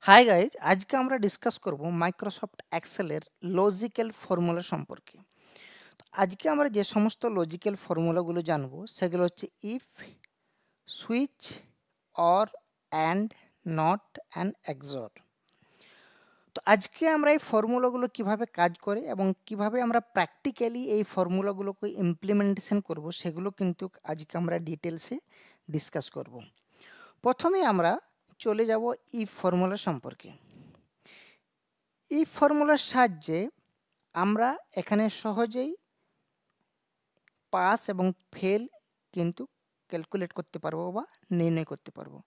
Hi guys, আজকে আমরা discuss করব মাইক্রোসফট এক্সেলের লজিক্যাল ফর্মুলা সম্পর্কে। আজকে আমরা যে সমস্ত লজিক্যাল ফর্মুলাগুলো জানবো সেগুলো হচ্ছে if, switch, or, and, not and XOR. তো আজকে আমরা এই ফর্মুলাগুলো কিভাবে কাজ করে এবং কিভাবে আমরা প্র্যাকটিক্যালি এই ফর্মুলাগুলোকে ইমপ্লিমেন্টেশন করব সেগুলো কিন্তু আজকে আমরা ডিটেলসে ডিসকাস করব। প্রথমে আমরা চলে যাব ইফ ফর্মুলা সম্পর্কে। ইফ ফর্মুলার সাহায্যে আমরা এখানে সহজেই পাস এবং ফেল কিন্তু ক্যালকুলেট করতে পারবো বা নির্ণয় করতে পারবো।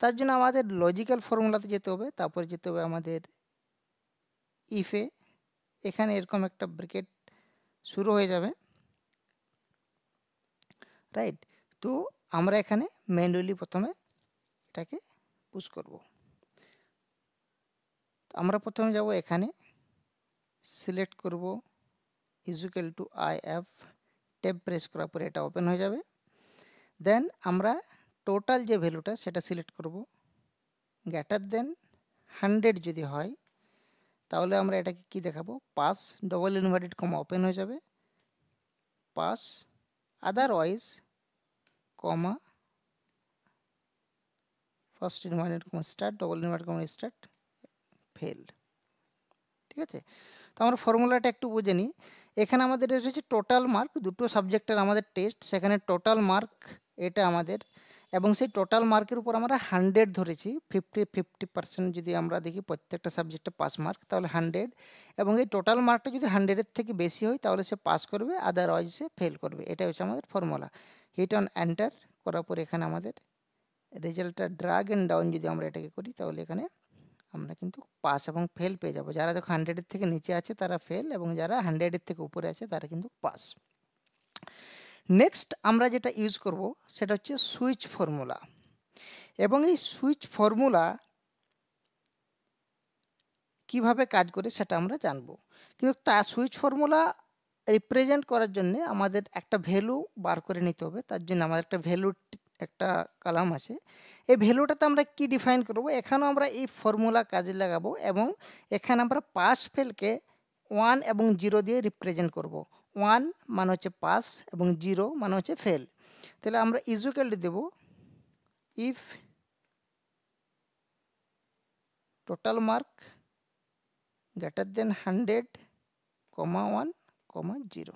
তার জন্য আমাদের লজিক্যাল ফর্মুলাতে যেতে হবে, তারপরে যেতে হবে আমাদের ইফে। এখানে এরকম একটা ব্র্যাকেট শুরু হয়ে যাবে, রাইট? তো আমরা এখানে ম্যানুয়ালি প্রথমে এটাকে পুশ করব। আমরা প্রথমে যাব এখানে, সিলেক্ট করব equal to if, tab press করার পরে এটা ওপেন হয়ে যাবে। দেন আমরা টোটাল যে ভ্যালুটা সেটা সিলেক্ট করব, গ্রেটার দেন 100 যদি হয় তাহলে আমরা এটাকে কি দেখাবো, pass, double inverted comma open হয়ে যাবে, pass, otherwise comma first inverted comma start, double inverted comma start, failed. ঠিক আছে, তো আমরা ফর্মুলাটা একটু বুঝে নিই। এখানে আমাদের এসেছে টোটাল মার্ক, দুটো সাবজেক্টের আমাদের টেস্ট, সেখানে টোটাল মার্ক এটা আমাদের, এবং সেই টোটাল মার্কের উপর আমরা 100 ধরেছি। 50% যদি আমরা দেখি প্রত্যেকটা সাবজেক্টে পাস মার্ক, তাহলে 100, এবং এই টোটাল মার্কটা যদি 100-এর থেকে বেশি হয় তাহলে সে পাস করবে, আদারওয়াইজ সে ফেল করবে। এটা হচ্ছে আমাদের ফর্মুলা। হিট অন এন্টার করার পর এখানে আমাদের রেজাল্টটা ড্রাগ অ্যান্ড ডাউন যদি আমরা এটাকে করি তাহলে এখানে আমরা কিন্তু পাস এবং ফেল পেয়ে যাব। যারা দেখো 100-এর থেকে নিচে আছে তারা ফেল, এবং যারা 100-এর থেকে উপরে আছে তারা কিন্তু পাস। নেক্সট আমরা যেটা ইউজ করব সেটা হচ্ছে সুইচ ফর্মুলা, এবং এই সুইচ ফর্মুলা কিভাবে কাজ করে সেটা আমরা জানবো। কিন্তু তা সুইচ ফর্মুলা রিপ্রেজেন্ট করার জন্য আমাদের একটা ভ্যালু বার করে নিতে হবে। তার জন্য আমাদের একটা ভ্যালু, একটা কলাম আছে। এই ভ্যালুটাতে আমরা কি ডিফাইন করব, এখানেও আমরা এই ফর্মুলা কাজে লাগাবো, এবং এখানে আমরা পাস ফেলকে 1 এবং 0 দিয়ে রিপ্রেজেন্ট করব। 1 মানে হচ্ছে পাস এবং 0 মানে হচ্ছে ফেল। তাহলে আমরা ইকুয়াল টু দেব if total mark greater than 100, 1, 0।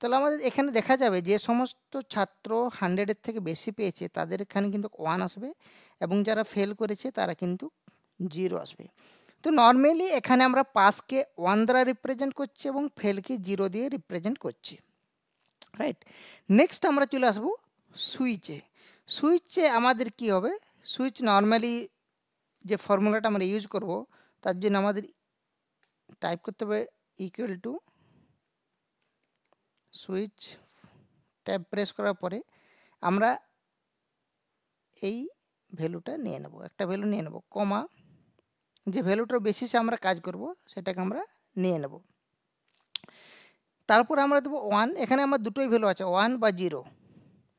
তাহলে আমাদের এখানে দেখা যাবে যে সমস্ত ছাত্র 100-এর থেকে বেশি পেয়েছে তাদের এখানে কিন্তু 1 আসবে, এবং যারা ফেল করেছে তারা কিন্তু 0 আসবে। তো নর্মালি এখানে আমরা পাসকে 1 দ্বারা রিপ্রেজেন্ট করছি এবং ফেলকে 0 দিয়ে রিপ্রেজেন্ট করছি, রাইট? নেক্সট আমরা চলে আসবো সুইচে। সুইচে আমাদের কি হবে, সুইচ নর্মালি যে ফর্মুলাটা আমরা ইউজ করব তার জন্য আমাদের টাইপ করতে হবে equal to switch, tab press করার পরে আমরা এই ভ্যালুটা নিয়ে নেব, একটা ভ্যালু নিয়ে নেব, কমা, যে ভ্যালুটার বেসিসে আমরা কাজ করব সেটাকে আমরা নিয়ে নেব। তারপর আমরা দেবো 1, এখানে আমার দুটোই ভ্যালু আছে, 1 বা 0,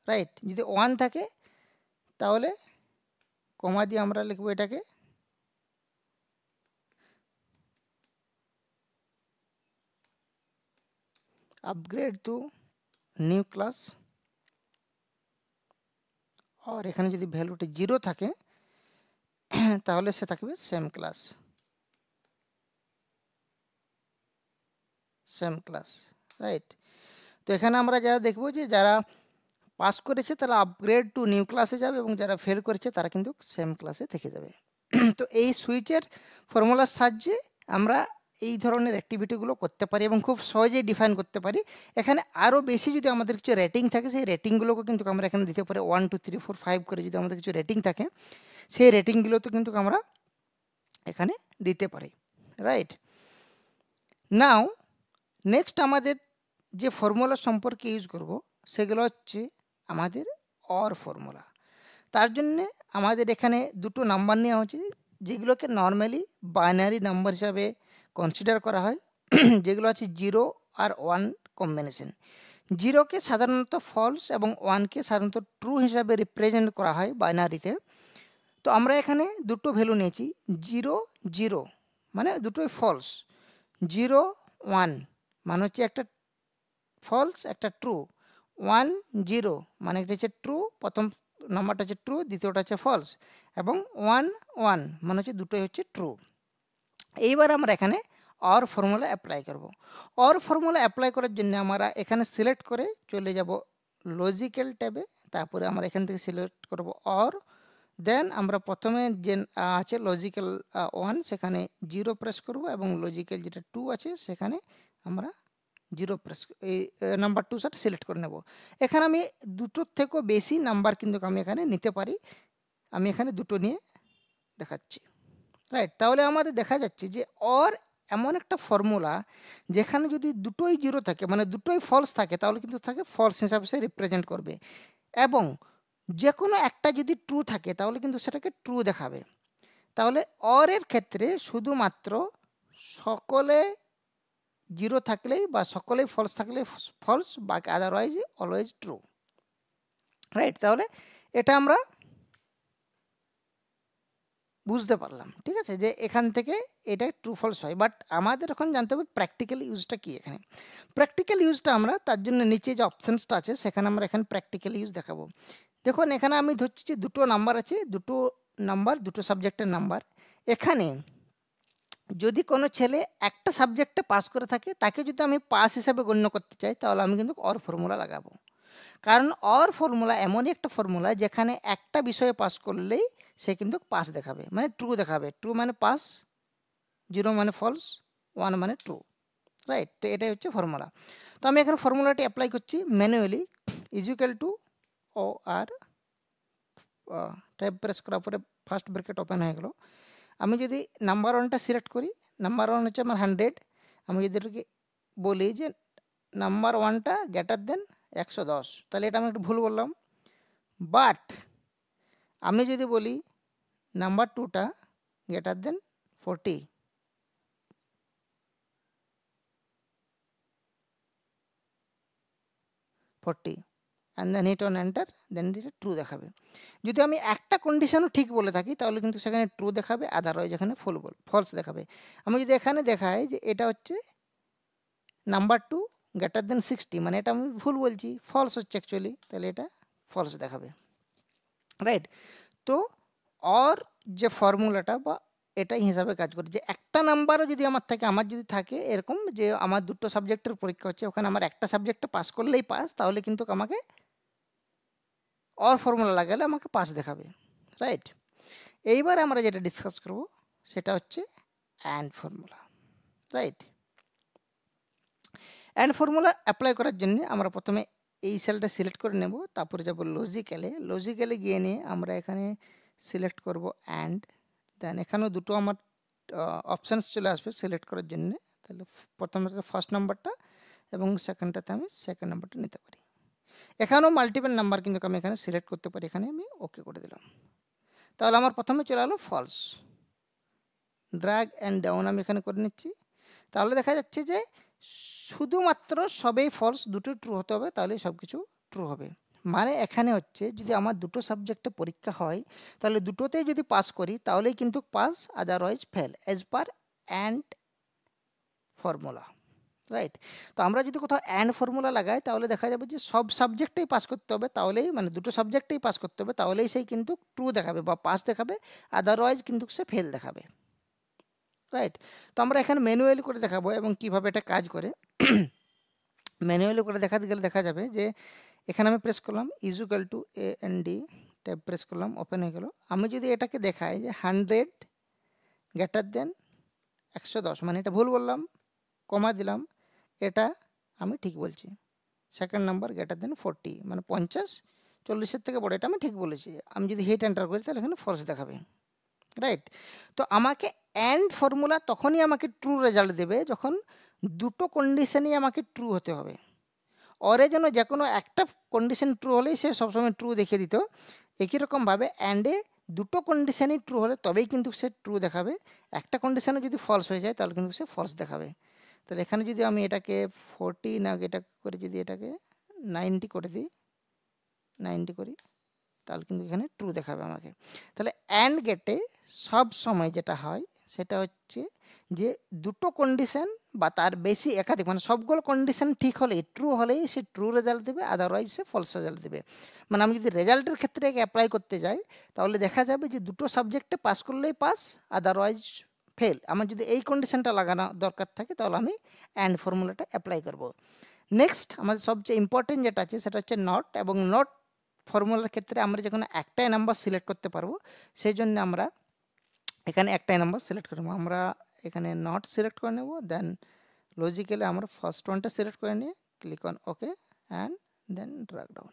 রাইট? যদি 1 থাকে তাহলে কমা দিয়ে আমরা লিখবো এটাকে আপগ্রেড টু নিউ ক্লাস, আর এখানে যদি ভ্যালুটা 0 থাকে তাহলে সে থাকবে সেম ক্লাস, রাইট? তো এখানে আমরা যারা দেখবো যে যারা পাস করেছে তারা আপগ্রেড টু নিউ ক্লাসে যাবে, এবং যারা ফেল করেছে তারা কিন্তু সেম ক্লাসে থেকে যাবে। তো এই সুইচের ফর্মুলার সাহায্যে আমরা এই ধরনের অ্যাক্টিভিটিগুলো করতে পারি এবং খুব সহজেই ডিফাইন করতে পারি। এখানে আরও বেশি যদি আমাদের কিছু রেটিং থাকে সেই রেটিংগুলোকে কিন্তু আমরা এখানে দিতে পারি, 1 2 3 4 5 করে যদি আমাদের কিছু রেটিং থাকে সেই রেটিংগুলো তো কিন্তু আমরা এখানে দিতে পারি, রাইট? নাও নেক্সট আমাদের যে ফর্মুলা সম্পর্কে ইউজ করব সেগুলো হচ্ছে আমাদের অর ফর্মুলা। তার জন্যে আমাদের এখানে দুটো নাম্বার নেওয়া হচ্ছে যেগুলোকে নর্মালি বাইনারি নাম্বার হিসাবে কনসিডার করা হয়, যেগুলো আছে 0 আর 1 কম্বিনেশন। 0কে সাধারণত ফলস এবং 1কে সাধারণত ট্রু হিসাবে রিপ্রেজেন্ট করা হয় বাইনারিতে। তো তো আমরা এখানে দুটো ভ্যালু নিয়েছি 0 0 মানে দুটোই ফলস, 0 1 মানে হচ্ছে একটা ফলস একটা ট্রু, 1 0 মানে এটা হচ্ছে ট্রু, প্রথম নাম্বারটা হচ্ছে ট্রু, দ্বিতীয়টা হচ্ছে ফলস, এবং 1 1 মানে হচ্ছে দুটোই হচ্ছে ট্রু। এইবার আমরা এখানে অর ফর্মুলা অ্যাপ্লাই করব। অর ফর্মুলা অ্যাপ্লাই করার জন্য আমরা এখানে সিলেক্ট করে চলে যাব লজিক্যাল ট্যাবে, তারপরে আমরা এখান থেকে সিলেক্ট করব অর, দেন আমরা প্রথমে যে আছে লজিক্যাল 1 সেখানে 0 প্রেস করব, এবং লজিক্যাল যেটা 2 আছে সেখানে আমরা 0 প্রেস এই নাম্বার 2 সেটা সিলেক্ট করে নেব। এখানে আমি দুটোর থেকেও বেশি নাম্বার কিন্তু আমি এখানে নিতে পারি, আমি এখানে দুটো নিয়ে দেখাচ্ছি, রাইট। তাহলে আমাদের দেখা যাচ্ছে যে অর এমন একটা ফর্মুলা যেখানে যদি দুটোই 0 থাকে মানে দুটোই ফলস থাকে তাহলে কিন্তু থাকে ফলস হিসাবে সে রিপ্রেজেন্ট করবে, এবং যে কোনো একটা যদি ট্রু থাকে তাহলে কিন্তু সেটাকে ট্রু দেখাবে। তাহলে অর এর ক্ষেত্রে শুধুমাত্র সকলে 0 থাকলেই বা সকলেই ফলস থাকলে ফলস, বাকি আদারওয়াইজ অলওয়েজ ট্রু, রাইট। তাহলে এটা আমরা বুঝতে পারলাম, ঠিক আছে, যে এখান থেকে এটা ট্রু ফলস হয়। বাট আমাদের এখন জানতে হবে প্র্যাকটিক্যাল ইউজটা কি। এখানে প্র্যাকটিক্যাল ইউজটা আমরা তার জন্য নিচে যে অপশানসটা আছে সেখানে আমরা এখানে প্র্যাকটিক্যাল ইউজ দেখাবো। দেখুন এখানে আমি ধরছি যে দুটো নাম্বার আছে, দুটো সাবজেক্টের নাম্বার। এখানে যদি কোনো ছেলে একটা সাবজেক্টে পাস করে থাকে তাকে যদি আমি পাস হিসাবে গণ্য করতে চাই তাহলে আমি কিন্তু অর ফর্মুলা লাগাবো, কারণ অর ফর্মুলা এমনই একটা ফর্মুলা যেখানে একটা বিষয়ে পাস করলেই সে কিন্তু পাস দেখাবে, মানে ট্রু দেখাবে। ট্রু মানে পাস, 0 মানে ফলস, 1 মানে ট্রু, রাইট। তো এটাই হচ্ছে ফর্মুলা। তো আমি এখানে ফর্মুলাটি অ্যাপ্লাই করছি manually, equal to O R, tab press করার পরে ফার্স্ট ব্র্যাকেট ওপেন হয়ে গেল। আমি যদি নাম্বার 1টা সিলেক্ট করি, নাম্বার 1 হচ্ছে আমার 100, আমি যদি এটাকে বলি যে নাম্বার 1টা গ্রেটার দেন 110, তাহলে এটা আমি একটু ভুল বললাম। বাট আমি যদি বলি নাম্বার 2টা greater than 40, and then hit on enter, then এটা ট্রু দেখাবে। যদি আমি একটা কন্ডিশনও ঠিক বলে থাকি তাহলে কিন্তু সেখানে ট্রু দেখাবে, আদারওয়াইজ এখানে ফলস দেখাবে। আমি যদি এখানে দেখাই যে এটা হচ্ছে নাম্বার 2 গ্রেটার দেন 60, মানে এটা আমি ভুল বলছি, ফলস হচ্ছে অ্যাকচুয়ালি, তাহলে এটা ফলস দেখাবে, রাইট। তো অর যে ফর্মুলাটা বা এটাই হিসাবে কাজ করে, যে একটা নাম্বারও যদি আমার যদি থাকে এরকম যে আমার দুটো সাবজেক্টের পরীক্ষা হচ্ছে, ওখানে আমার একটা সাবজেক্টে পাস করলেই পাস, তাহলে কিন্তু আমাকে অর ফর্মুলা লাগালে আমাকে পাস দেখাবে, রাইট। এইবার আমরা যেটা ডিসকাস করব সেটা হচ্ছে and formula, right. And formula apply করার জন্য আমরা প্রথমে এই সেলটা সিলেক্ট করে নেব, তারপরে যাব লজিক্যালে গিয়ে নিয়ে আমরা এখানে সিলেক্ট করব অ্যান্ড, দেন এখানেও দুটো আমার অপশানস চলে আসবে সিলেক্ট করার জন্য। তাহলে প্রথমে ফার্স্ট নাম্বারটা এবং সেকেন্ডটাতে আমি সেকেন্ড নাম্বারটা নিতে পারি। এখানেও মাল্টিপল নাম্বার কিন্তু আমি এখানে সিলেক্ট করতে পারি, এখানে আমি ওকে করে দিলাম। তাহলে আমার প্রথমে চলে এলো ফলস, ড্র্যাগ অ্যান্ড ডাউন আমি এখানে করে নিচ্ছি। তাহলে দেখা যাচ্ছে যে শুধুমাত্র সবেই ফলস, দুটো ট্রু হতে হবে, তাহলে সব কিছু ট্রু হবে। মানে এখানে হচ্ছে যদি আমার দুটো সাবজেক্টে পরীক্ষা হয় তাহলে দুটোতেই যদি পাস করি তাহলেই কিন্তু pass, otherwise fail, as per and formula, right. তো আমরা যদি কোথাও অ্যান্ড ফর্মুলা লাগাই তাহলে দেখা যাবে যে সব সাবজেক্টেই পাস করতে হবে, তাহলেই মানে দুটো সাবজেক্টেই পাস করতে হবে, তাহলেই সেই কিন্তু ট্রু দেখাবে বা পাস দেখাবে, আদারওয়াইজ কিন্তু সে ফেল দেখাবে, রাইট। তো আমরা এখানে ম্যানুয়ালি করে দেখাবো এবং কিভাবে এটা কাজ করে। ম্যানুয়ালি করে দেখাতে গেলে দেখা যাবে যে এখানে আমি প্রেস করলাম equal to AND, tab press করলাম, ওপেন হয়ে গেল। আমি যদি এটাকে দেখাই যে 100 গ্রেটার দেন 110, মানে এটা ভুল বললাম, কমা দিলাম, এটা আমি ঠিক বলছি। সেকেন্ড নাম্বার গ্রেটার দেন 40, মানে 50 40-এর থেকে বড়, এটা আমি ঠিক বলেছি। আমি যদি হিট এন্টার করি তাহলে এখানে ফলস দেখাবে, রাইট। তো আমাকে অ্যান্ড ফর্মুলা তখনই আমাকে ট্রু রেজাল্ট দেবে যখন দুটো কন্ডিশনই আমাকে ট্রু হতে হবে। অরে যেন যে কোনো একটা কন্ডিশন ট্রু হলেই সে সবসময় ট্রু দেখিয়ে দিত, একই রকমভাবে অ্যান্ডে দুটো কন্ডিশনই ট্রু হলে তবেই কিন্তু সে ট্রু দেখাবে, একটা কন্ডিশনে যদি ফলস হয়ে যায় তাহলে কিন্তু সে ফলস দেখাবে। তাহলে এখানে যদি আমি এটাকে 40 না এটা করে যদি এটাকে 90 করে দিই, 90 করি, তাহলে কিন্তু এখানে ট্রু দেখাবে আমাকে। তাহলে অ্যান্ড গেটে সব সময় যেটা হয় সেটা হচ্ছে যে দুটো কন্ডিশন বা তার বেশি একাধিক মানে সবগুলো কন্ডিশন ঠিক হলেই ট্রু হলেই সে ট্রু রেজাল্ট দেবে, আদারওয়াইজ সে ফলস রেজাল্ট দেবে। মানে আমি যদি রেজাল্টের ক্ষেত্রে একে অ্যাপ্লাই করতে যাই তাহলে দেখা যাবে যে দুটো সাবজেক্টে পাস করলেই পাস, আদারওয়াইজ ফেল। আমার যদি এই কন্ডিশনটা লাগানো দরকার থাকে তাহলে আমি অ্যান্ড ফর্মুলাটা অ্যাপ্লাই করব। নেক্সট আমাদের সবচেয়ে ইম্পর্টেন্ট যেটা আছে সেটা হচ্ছে নট, এবং নট ফর্মুলার ক্ষেত্রে আমরা যখন একটাই নাম্বার সিলেক্ট করতে পারবো সেই জন্য আমরা এখানে একটাই নাম্বার সিলেক্ট করবো। আমরা এখানে নট সিলেক্ট করে নেব, দেন লজিক্যালি আমরা ফার্স্ট ওয়ানটা সিলেক্ট করে নিয়ে click on okay and then drag down,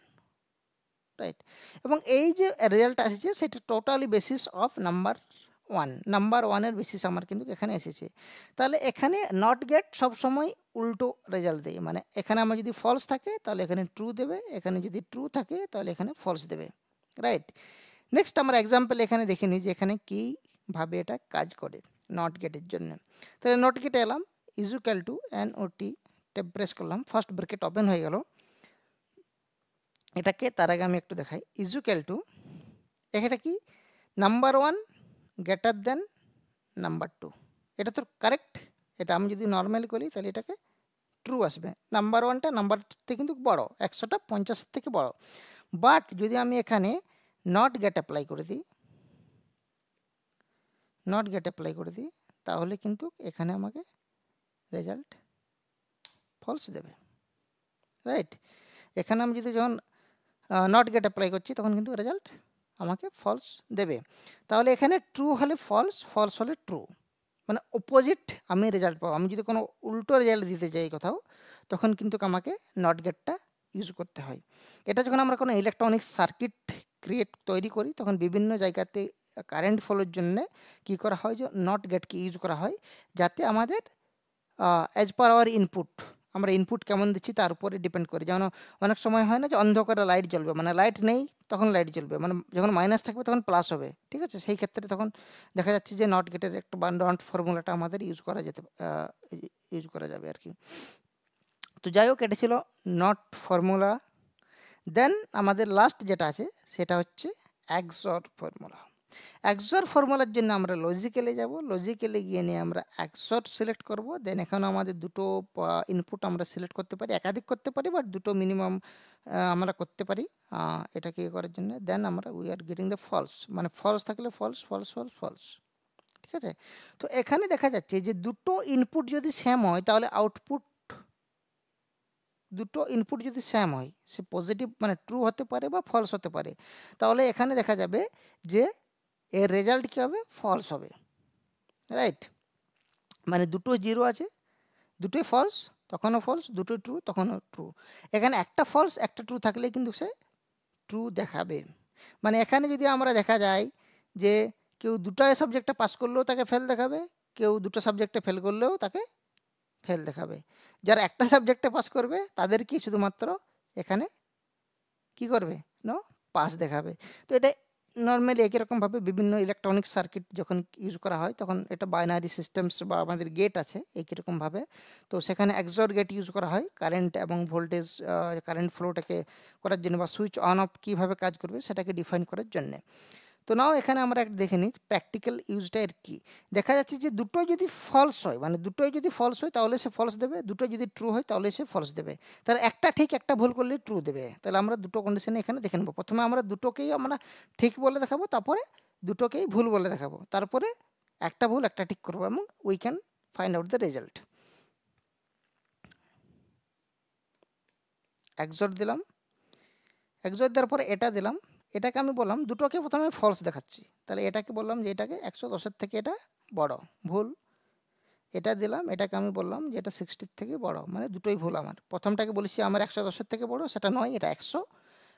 right. এবং এই যে রেজাল্ট আসছে সেটা টোটালি বেসিস অফ নাম্বার ওয়ানের বেসিস আমার কিন্তু এখানে এসেছে। তাহলে এখানে নট গেট সবসময় উল্টো রেজাল্ট দেয়, মানে এখানে আমার যদি ফলস থাকে তাহলে এখানে ট্রু দেবে, এখানে যদি ট্রু থাকে তাহলে এখানে ফলস দেবে, রাইট। নেক্সট আমরা এক্সাম্পল এখানে দেখে নিই যে এখানে কীভাবে এটা কাজ করে নট গেটের জন্য। তাহলে নট গেটে এলাম, equal to NOT tab press করলাম, ফার্স্ট ব্র্যাকেট ওপেন হয়ে গেল। এটাকে তার আগে আমি একটু দেখাই, ইকুয়াল টু এটা কি নাম্বার 1 গ্রেটার দেন নাম্বার 2, এটা তো কারেক্ট। এটা আমি যদি নর্মালি করি তাহলে এটাকে ট্রু আসবে, নাম্বার 1টা নাম্বার থেকে কিন্তু বড়, 100টা 50 থেকে বড়। বাট যদি আমি এখানে নট গেট অ্যাপ্লাই করে দিই তাহলে কিন্তু এখানে আমাকে রেজাল্ট ফলস দেবে, রাইট। এখানে আমি যদি যখন নট গেট অ্যাপ্লাই করছি তখন কিন্তু রেজাল্ট আমাকে ফলস দেবে। তাহলে এখানে ট্রু হলে ফলস, ফলস হলে ট্রু, মানে অপোজিট আমি রেজাল্ট পাবো। আমি যদি কোনো উল্টো রেজাল্ট দিতে যাই কোথাও তখন কিন্তু আমাকে নট গেটটা ইউজ করতে হয়। এটা যখন আমরা কোনো ইলেকট্রনিক্স সার্কিট তৈরি করি তখন বিভিন্ন জায়গাতে কারেন্ট ফ্লোর জন্য কী করা হয় যে নট গেটকে ইউজ করা হয়, যাতে আমাদের অ্যাজ পার আওয়ার ইনপুট, আমরা ইনপুট কেমন দিচ্ছি তার উপরে ডিপেন্ড করি। যেমন অনেক সময় হয় না যে অন্ধকারে লাইট জ্বলবে, মানে লাইট নেই তখন লাইট জ্বলবে, মানে যখন মাইনাস থাকবে তখন প্লাস হবে, ঠিক আছে। সেই ক্ষেত্রে তখন দেখা যাচ্ছে যে নট গেটের একটা বা নট ফর্মুলাটা আমাদের ইউজ করা যাবে আর কি। তো যাই হোক, এটা ছিল নট ফর্মুলা। দেন আমাদের লাস্ট যেটা আছে সেটা হচ্ছে XOR ফর্মুলা। XOR ফর্মুলার জন্য আমরা লজিক্যালে যাব, লজিক্যালে গিয়ে নিয়ে আমরা XOR সিলেক্ট করব। দেন এখানে আমাদের দুটো ইনপুট আমরা সিলেক্ট করতে পারি, একাধিক করতে পারি, বাট দুটো মিনিমাম আমরা করতে পারি এটাকে করার জন্য। দেন আমরা we are getting the false, মানে ফলস থাকলে ফলস, ফলস ফলস ফলস, ঠিক আছে। তো এখানে দেখা যাচ্ছে যে দুটো ইনপুট যদি সেম হয় তাহলে আউটপুট, দুটো ইনপুট যদি সেম হয় সে পজিটিভ মানে ট্রু হতে পারে বা ফলস হতে পারে। তাহলে এখানে দেখা যাবে যে এর রেজাল্ট কী হবে, ফলস হবে, রাইট। মানে দুটো জিরো আছে, দুটোই ফলস তখনও ফলস, দুটোই ট্রু তখনও ট্রু। এখানে একটা ফলস একটা ট্রু থাকলেই কিন্তু সে ট্রু দেখাবে। মানে এখানে যদি আমরা দেখা যায় যে কেউ দুটো সাবজেক্টে পাস করলেও তাকে ফেল দেখাবে, কেউ দুটো সাবজেক্টে ফেল করলেও তাকে ফেল দেখাবে। যারা একটা সাবজেক্টে পাস করবে তাদের কি শুধুমাত্র এখানে কি করবে না পাস দেখাবে। তো এটা নর্মালি একই রকমভাবে বিভিন্ন ইলেকট্রনিক সার্কিট যখন ইউজ করা হয় তখন এটা বাইনারি সিস্টেমস বা আমাদের গেট আছে একই রকমভাবে, তো সেখানে XOR গেট ইউজ করা হয় কারেন্ট এবং ভোল্টেজ, কারেন্ট ফ্লোটাকে করার জন্য বা সুইচ অন অফ কীভাবে কাজ করবে সেটাকে ডিফাইন করার জন্যে। তো নাও এখানে আমরা একটা দেখে নিই প্র্যাকটিক্যাল ইউজটা এর কী। দেখা যাচ্ছে যে দুটোই যদি ফলস হয়, মানে দুটোই যদি ফলস হয় তাহলে সে ফলস দেবে, দুটো যদি ট্রু হয় তাহলে সে ফলস দেবে। তাহলে একটা ঠিক একটা ভুল করলে ট্রু দেবে। তাহলে আমরা দুটো কন্ডিশনে এখানে দেখে নেব। প্রথমে আমরা দুটোকেই আমরা ঠিক বলে দেখাবো, তারপরে দুটোকেই ভুল বলে দেখাবো, তারপরে একটা ভুল একটা ঠিক করবো এবং we can find out the result. XOR দিলাম, XOR দেওয়ার পরে এটা দিলাম, এটাকে আমি বললাম দুটোকে প্রথমে ফলস দেখাচ্ছি, তাহলে এটাকে বললাম যে এটাকে 110-এর থেকে এটা বড়, ভুল। এটা দিলাম, এটাকে আমি বললাম যে এটা 60-র থেকে বড়, মানে দুটোই ভুল। আমার প্রথমটাকে বলেছি আমার 110-এর থেকে বড়, সেটা নয়, এটা 100,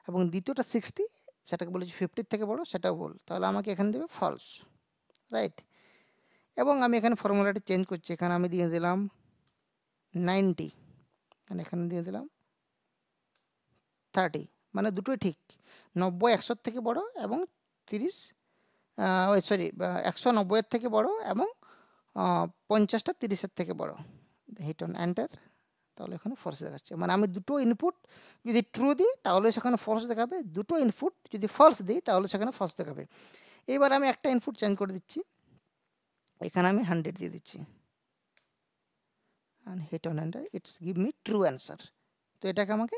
এবং দ্বিতীয়টা 60 সেটাকে বলেছি 50-র থেকে বড়, সেটাও ভুল। তাহলে আমাকে এখানে দেবে ফলস, রাইট। এবং আমি এখানে ফর্মুলাটি চেঞ্জ করছি, এখানে আমি দিয়ে দিলাম 90, মানে এখানে দিয়ে দিলাম 30, মানে দুটোই ঠিক। 90 100-এর থেকে বড় এবং 30 100 90-এর থেকে বড় এবং 50টা 30-এর থেকে বড়। হিট অন এন্টার, তাহলে এখানে ফলস দেখাচ্ছে, মানে আমি দুটো ইনপুট যদি ট্রু দিই তাহলে সেখানে ফলস দেখাবে, দুটো ইনপুট যদি ফলস দিই তাহলে সেখানে ফলস দেখাবে। এবার আমি একটা ইনপুট চেঞ্জ করে দিচ্ছি, এখানে আমি 100 দিয়ে দিচ্ছি and hit on enter, it's give me true answer। তো এটাকে আমাকে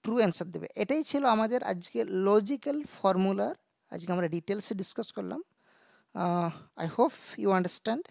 ট্রু অ্যান্সার দেবে। এটাই ছিল আমাদের আজকে লজিক্যাল ফর্মুলার, আজকে আমরা ডিটেলসে ডিসকাস করলাম। I hope you understand.